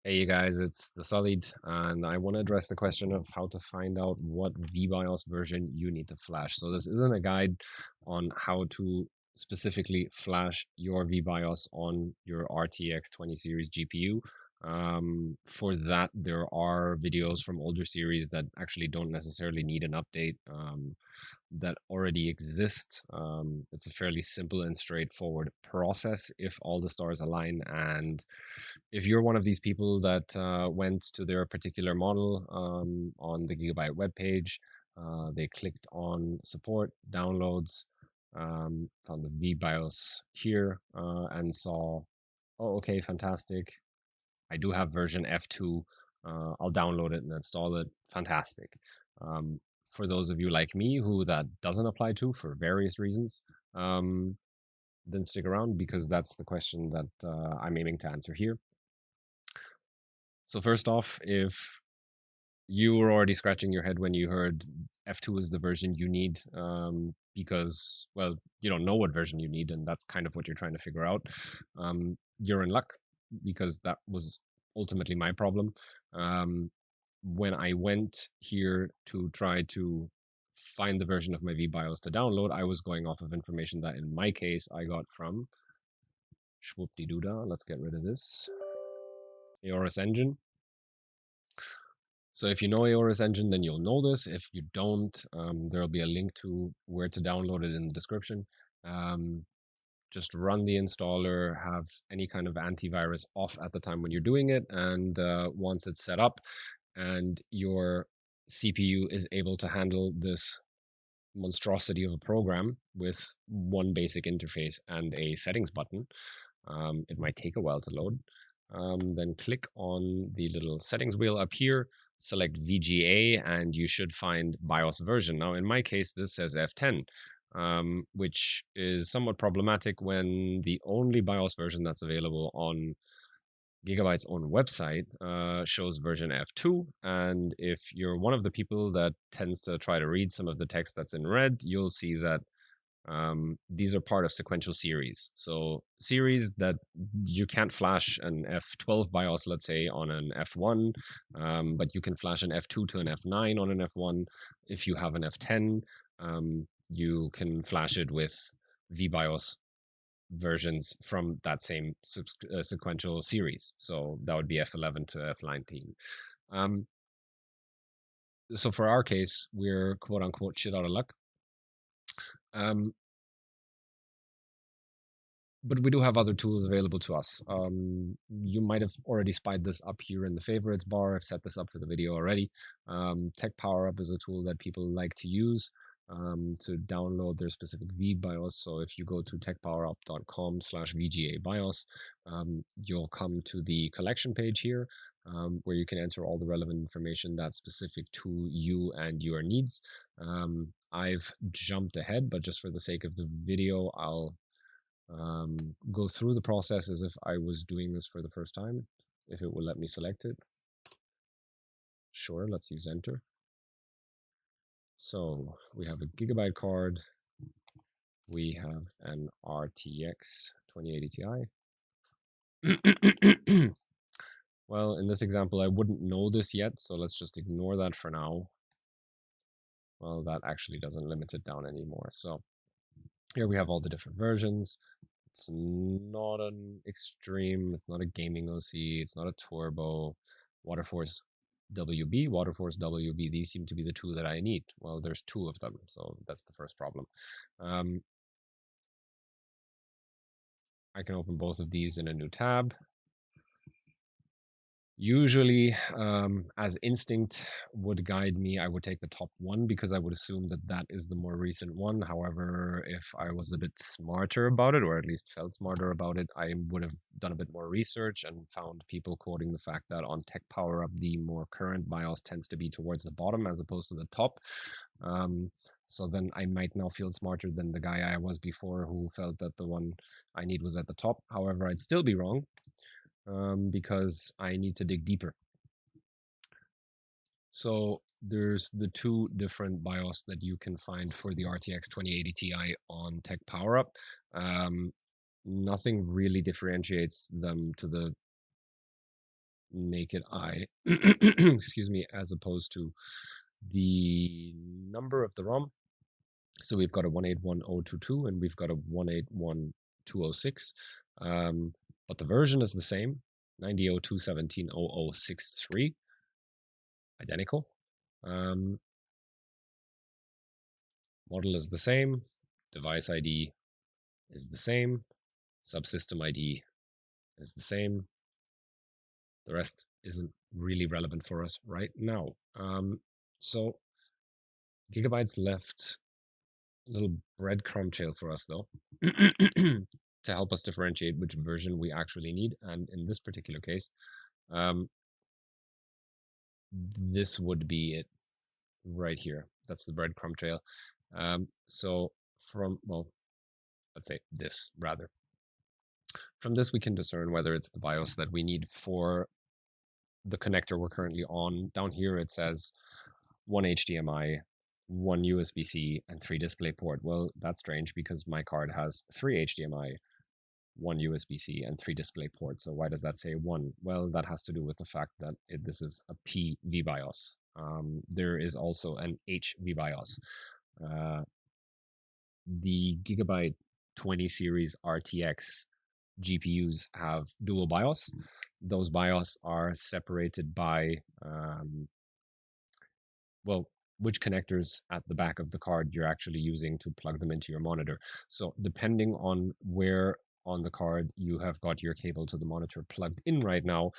Hey you guys, it's the Solid, and I want to address the question of how to find out what vBIOS version you need to flash. So this isn't a guide on how to specifically flash your vBIOS on your RTX 20 series GPU. For that, there are videos from older series that actually don't necessarily need an update. That already exist. It's a fairly simple and straightforward process if all the stars align. And if you're one of these people that went to their particular model on the Gigabyte webpage, they clicked on support, downloads, found the vBIOS here, and saw, oh, okay, fantastic. I do have version F2. I'll download it and install it. Fantastic. For those of you like me who that doesn't apply to for various reasons, then stick around because that's the question that I'm aiming to answer here. So first off, if you were already scratching your head when you heard F2 is the version you need, because, well, you don't know what version you need, and that's kind of what you're trying to figure out, you're in luck because that was ultimately my problem. When I went here to try to find the version of my vBIOS to download, I was going off of information that in my case I got from Schwuppdi-Doodah. Let's get rid of this. AORUS Engine. So if you know AORUS Engine, then you'll know this. If you don't, there'll be a link to where to download it in the description. Just run the installer, have any kind of antivirus off at the time when you're doing it, and once it's set up and your CPU is able to handle this monstrosity of a program with one basic interface and a settings button, it might take a while to load. Then click on the little settings wheel up here, select VGA, and you should find BIOS version. Now, in my case, this says F10, which is somewhat problematic when the only BIOS version that's available on Gigabyte's own website shows version F2. And if you're one of the people that tends to try to read some of the text that's in red, you'll see that these are part of sequential series. So series that you can't flash an F12 BIOS, let's say, on an F1, but you can flash an F2 to an F9 on an F1. If you have an F10, you can flash it with vBIOS versions from that same sequential series. So that would be F11 to F19. So for our case, we're quote unquote shit out of luck. But we do have other tools available to us. You might have already spied this up here in the favorites bar. I've set this up for the video already. Tech PowerUp is a tool that people like to use to download their specific vBIOS. So if you go to techpowerup.com/VGA-BIOS, you'll come to the collection page here where you can enter all the relevant information that's specific to you and your needs. I've jumped ahead, but just for the sake of the video, I'll go through the process as if I was doing this for the first time, if it will let me select it. Sure, let's use enter. So we have a Gigabyte card. We have an RTX 2080 Ti. Well, in this example, I wouldn't know this yet, so let's just ignore that for now. Well, that actually doesn't limit it down anymore. So here we have all the different versions. It's not an extreme, it's not a gaming OC, it's not a turbo. Waterforce WB, Waterforce WB, these seem to be the two that I need. Well, there's two of them, so that's the first problem. I can open both of these in a new tab. Usually, as instinct would guide me, I would take the top one because I would assume that that is the more recent one. However, if I was a bit smarter about it, or at least felt smarter about it, I would have done a bit more research and found people quoting the fact that on Tech PowerUp, the more current BIOS tends to be towards the bottom as opposed to the top. So then I might now feel smarter than the guy I was before who felt that the one I need was at the top. However, I'd still be wrong. Because I need to dig deeper. So there's the two different BIOS that you can find for the RTX 2080 Ti on Tech PowerUp. Nothing really differentiates them to the naked eye, excuse me, as opposed to the number of the ROM. So we've got a 181.022 and we've got a 181.206. But the version is the same, 90.02.17.0063, identical. Model is the same, device ID is the same, subsystem ID is the same. The rest isn't really relevant for us right now. So Gigabyte's left a little breadcrumb trail for us though to help us differentiate which version we actually need. And in this particular case, this would be it right here. That's the breadcrumb trail. So from, well, let's say this rather. From this, we can discern whether it's the BIOS that we need for the connector we're currently on. Down here, it says 1 HDMI, 1 USB-C, and 3 DisplayPort. Well, that's strange because my card has 3 HDMI, 1 USB-C, and 3 DisplayPort. So why does that say 1? Well, that has to do with the fact that this is a P vBIOS. There is also an H vBIOS. The Gigabyte 20 series RTX GPUs have dual BIOS. Those BIOS are separated by, well, which connectors at the back of the card you're actually using to plug them into your monitor. So depending on where on the card you have got your cable to the monitor plugged in right now,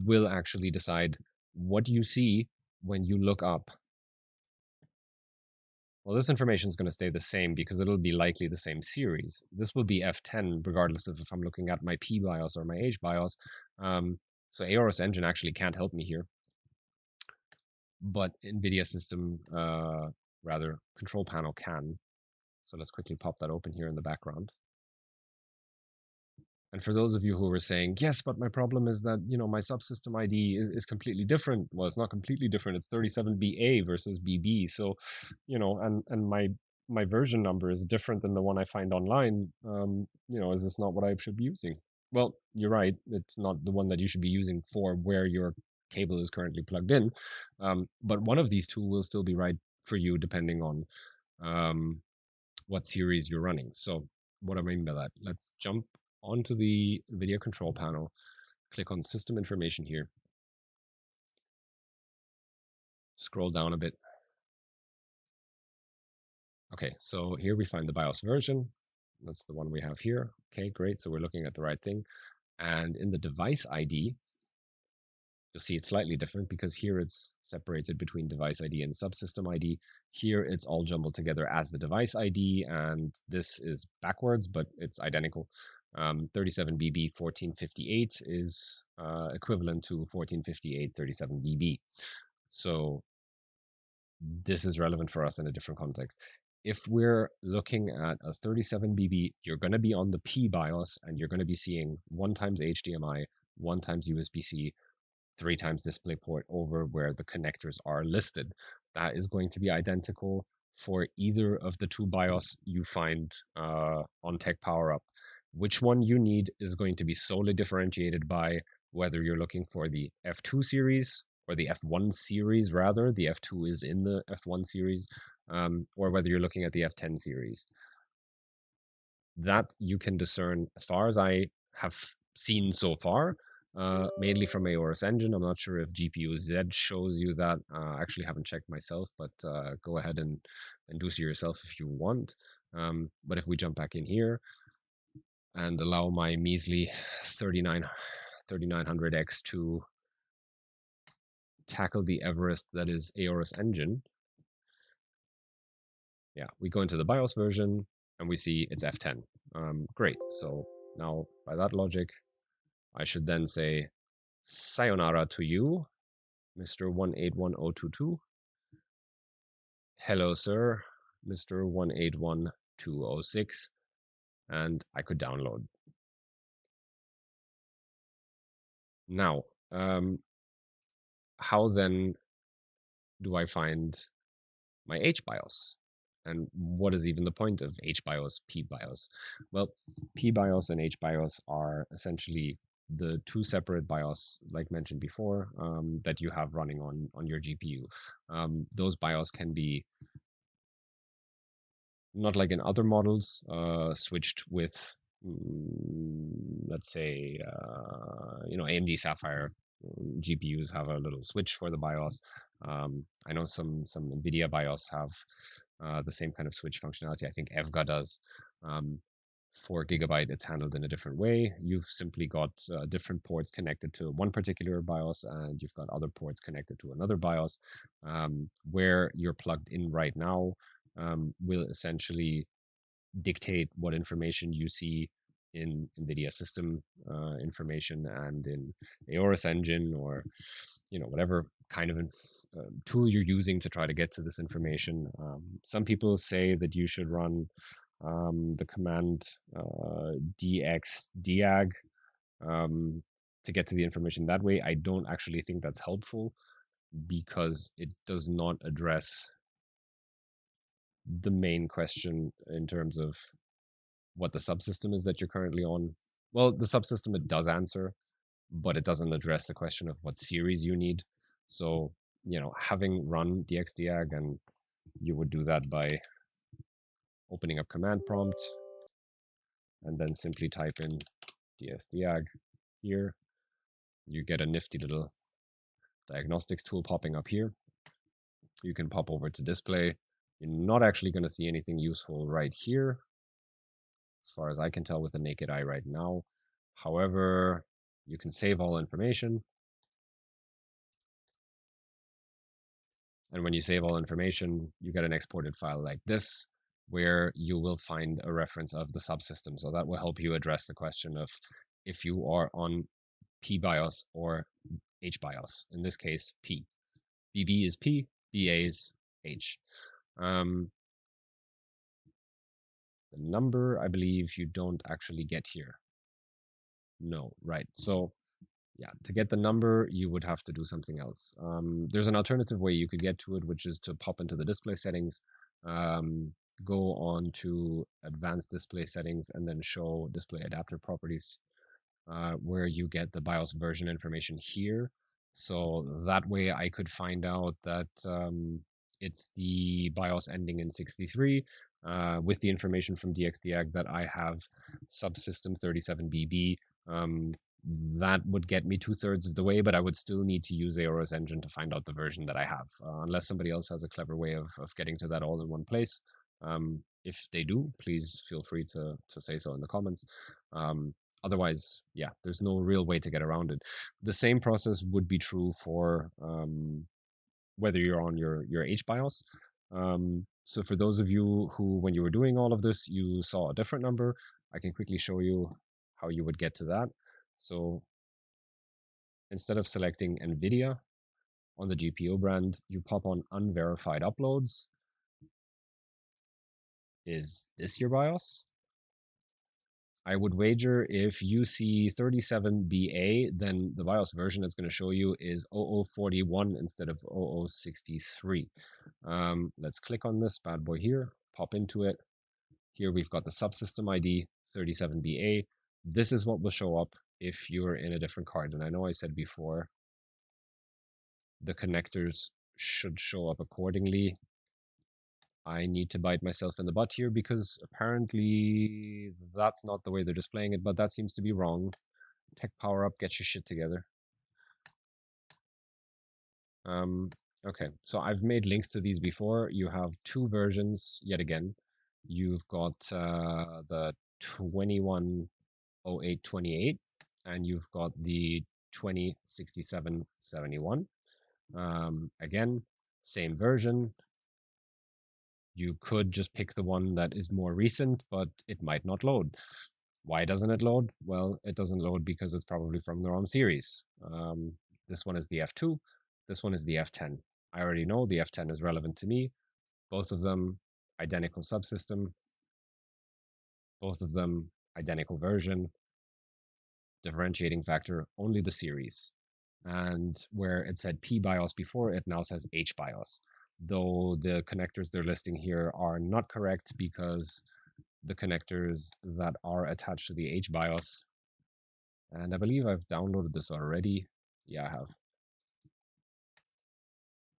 will actually decide what you see when you look up. Well, this information is going to stay the same because it'll be likely the same series. This will be F10 regardless of if I'm looking at my P BIOS or my H BIOS. So AORUS Engine actually can't help me here. But NVIDIA system, rather, control panel can. So let's quickly pop that open here in the background. And for those of you who were saying, yes, but my problem is that, my subsystem ID is completely different. Well, it's not completely different. It's 37BA versus BB. So, and my version number is different than the one I find online. Is this not what I should be using? Well, you're right. It's not the one that you should be using for where your cable is currently plugged in. But one of these two will still be right for you depending on what series you're running. So what I mean by that, let's jump onto the NVIDIA control panel, click on system information here, scroll down a bit. Okay, so here we find the BIOS version. That's the one we have here. Okay, great. So we're looking at the right thing. And in the device ID, you'll see it's slightly different because here it's separated between device ID and subsystem ID. Here it's all jumbled together as the device ID, and this is backwards, but it's identical. 37BB 1458 is equivalent to 1458 37BB. So this is relevant for us in a different context. If we're looking at a 37BB, you're going to be on the P BIOS and you're going to be seeing 1 times HDMI, 1 times USB-C, 3 times DisplayPort over where the connectors are listed. That is going to be identical for either of the 2 BIOS you find on Tech PowerUp. Which one you need is going to be solely differentiated by whether you're looking for the F2 series or the F1 series, rather. The F2 is in the F1 series, or whether you're looking at the F10 series. That you can discern, as far as I have seen so far, mainly from AORUS Engine. I'm not sure if GPU Z shows you that. I actually haven't checked myself, but go ahead and do so yourself if you want. But if we jump back in here and allow my measly 3900X to tackle the Everest that is AORUS Engine, yeah, we go into the BIOS version and we see it's F10. Great. So now by that logic, I should then say sayonara to you, Mr. 181022. Hello, sir, Mr. 181206. And I could download. Now, how then do I find my HBIOS? And what is even the point of HBIOS, PBIOS? Well, PBIOS and HBIOS are essentially the two separate BIOS, like mentioned before, that you have running on your GPU. Those BIOS can be, not like in other models, switched with, let's say, AMD Sapphire GPUs have a little switch for the BIOS. I know some NVIDIA BIOS have the same kind of switch functionality. I think EVGA does. For Gigabyte, it's handled in a different way. You've simply got different ports connected to one particular BIOS, and you've got other ports connected to another BIOS. Where you're plugged in right now will essentially dictate what information you see in NVIDIA system information and in AORUS engine, or whatever kind of tool you're using to try to get to this information. Some people say that you should run the command dx-diag to get to the information that way. I don't actually think that's helpful because it does not address the main question in terms of what the subsystem is that you're currently on. Well, the subsystem it does answer, but it doesn't address the question of what series you need. So, having run dx-diag, and you would do that by opening up command prompt and then simply type in dx-diag here. You get a nifty little diagnostics tool popping up here. You can pop over to display. You're not actually going to see anything useful right here, as far as I can tell with the naked eye right now. However, you can save all information. And when you save all information, you get an exported file like this, where you will find a reference of the subsystem. So that will help you address the question of if you are on pBIOS or hBIOS. In this case, P. BB is P, BA is H. The number, I believe you don't actually get here. No, right. So yeah, to get the number, you would have to do something else. There's an alternative way you could get to it, which is to pop into the display settings, go on to advanced display settings, and then show display adapter properties, where you get the BIOS version information here. So that way I could find out that it's the BIOS ending in 63 with the information from dx-diag that I have subsystem 37BB. That would get me 2/3 of the way, but I would still need to use AORUS engine to find out the version that I have, unless somebody else has a clever way of getting to that all in one place. If they do, please feel free to say so in the comments. Otherwise, yeah, there's no real way to get around it. The same process would be true for whether you're on your hBIOS. So for those of you who, when you were doing all of this, you saw a different number, I can quickly show you how you would get to that. So instead of selecting NVIDIA on the GPU brand, you pop on unverified uploads. Is this your BIOS? I would wager if you see 37BA, then the BIOS version it's going to show you is 0041 instead of 0063. Let's click on this bad boy here, pop into it. Here we've got the subsystem ID 37BA. This is what will show up if you're in a different card. And I know I said before, the connectors should show up accordingly. I need to bite myself in the butt here because apparently that's not the way they're displaying it, but that seems to be wrong. Tech power up, get your shit together. Okay, so I've made links to these before. You have two versions yet again. You've got the 210828 and you've got the 206771. Again, same version. You could just pick the one that is more recent, but it might not load. Why doesn't it load? Well, it doesn't load because it's probably from the wrong series. This one is the F2, this one is the F10. I already know the F10 is relevant to me. Both of them identical subsystem, both of them identical version. Differentiating factor, only the series. And where it said pBIOS before, it now says hBIOS. Though the connectors they're listing here are not correct because the connectors that are attached to the hBIOS And I believe I've downloaded this already. Yeah, I have.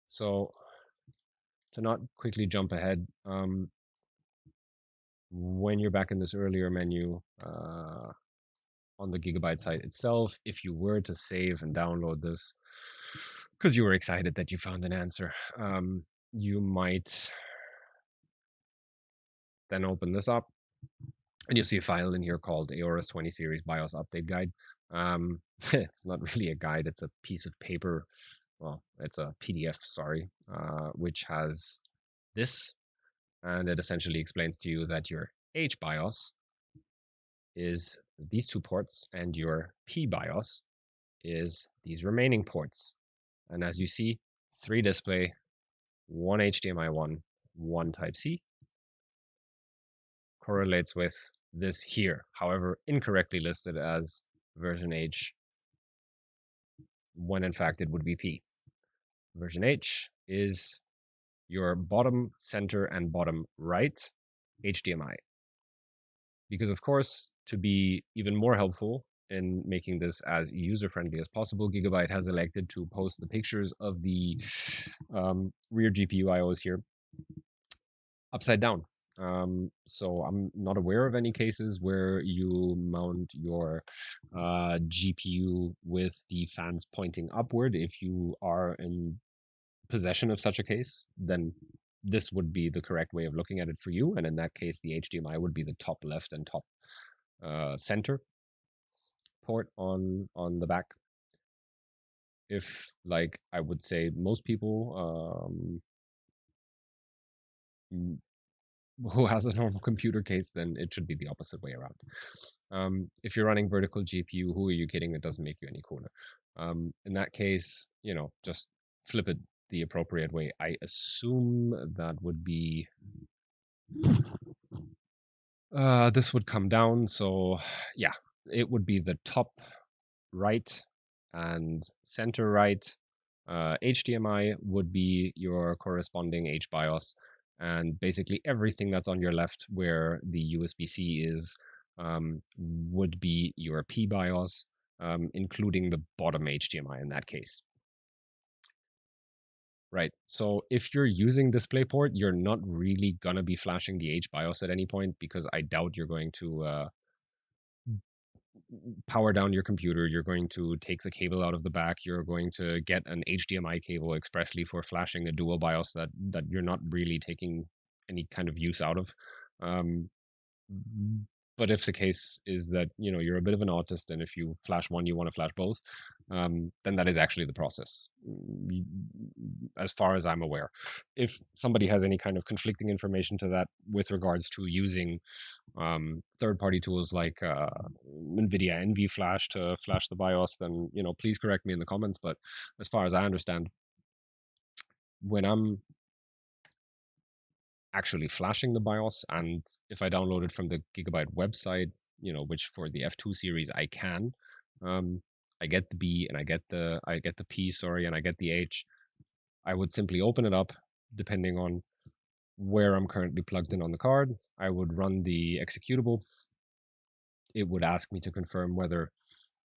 So to not quickly jump ahead, when you're back in this earlier menu on the Gigabyte site itself, if you were to save and download this because you were excited that you found an answer, you might then open this up and you'll see a file in here called AORUS 20 series BIOS update guide. It's not really a guide, it's a piece of paper. Well, it's a PDF, sorry, which has this, and it essentially explains to you that your HBIOS is these two ports and your pBIOS is these remaining ports. And as you see, 3 display, 1 HDMI 1 Type-C correlates with this here, however incorrectly listed as version H, when in fact it would be P. Version H is your bottom center and bottom right HDMI. Because of course, to be even more helpful in making this as user-friendly as possible, Gigabyte has elected to post the pictures of the rear GPU IOs here upside down. So I'm not aware of any cases where you mount your GPU with the fans pointing upward. If you are in possession of such a case, then this would be the correct way of looking at it for you. And in that case, the HDMI would be the top left and top center port on the back. If, like, I would say most people who has a normal computer case, then it should be the opposite way around. If you're running vertical GPU, who are you kidding? It doesn't make you any cooler. In that case, you know, just flip it the appropriate way. I assume that would be this would come down. So yeah, it would be the top right and center right. HDMI would be your corresponding HBIOS, and basically everything that's on your left where the USB-C is would be your pBIOS, including the bottom HDMI in that case. Right, so if you're using DisplayPort, you're not really gonna be flashing the HBIOS at any point, because I doubt you're going to power down your computer. You're going to take the cable out of the back. You're going to get an HDMI cable expressly for flashing a Dual-BIOS that you're not really taking any kind of use out of. But if the case is that, you know, you're a bit of an autist, and if you flash one, you want to flash both, then that is actually the process, as far as I'm aware. If somebody has any kind of conflicting information to that with regards to using third-party tools like NVIDIA NVFlash to flash the BIOS, then, you know, please correct me in the comments. But as far as I understand, when I'm actually flashing the BIOS, and if I download it from the Gigabyte website, you know, which for the F2 series I can, I get the B and I get the P, sorry, and I get the H. I would simply open it up, depending on where I'm currently plugged in on the card. I would run the executable. It would ask me to confirm whether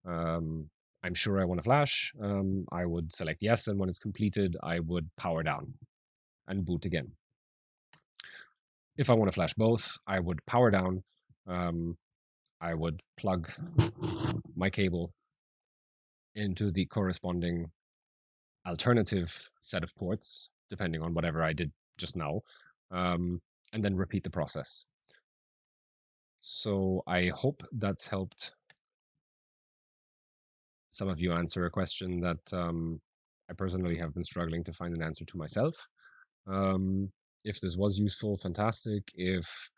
I'm sure I want to flash. I would select yes, and when it's completed, I would power down and boot again. If I want to flash both, I would power down. I would plug my cable into the corresponding alternative set of ports, depending on whatever I did just now, and then repeat the process. So I hope that's helped some of you answer a question that I personally have been struggling to find an answer to myself. If this was useful, fantastic. If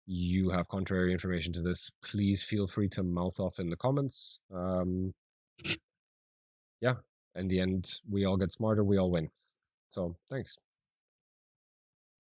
you have contrary information to this, please feel free to mouth off in the comments. Yeah, in the end, we all get smarter, we all win. So thanks.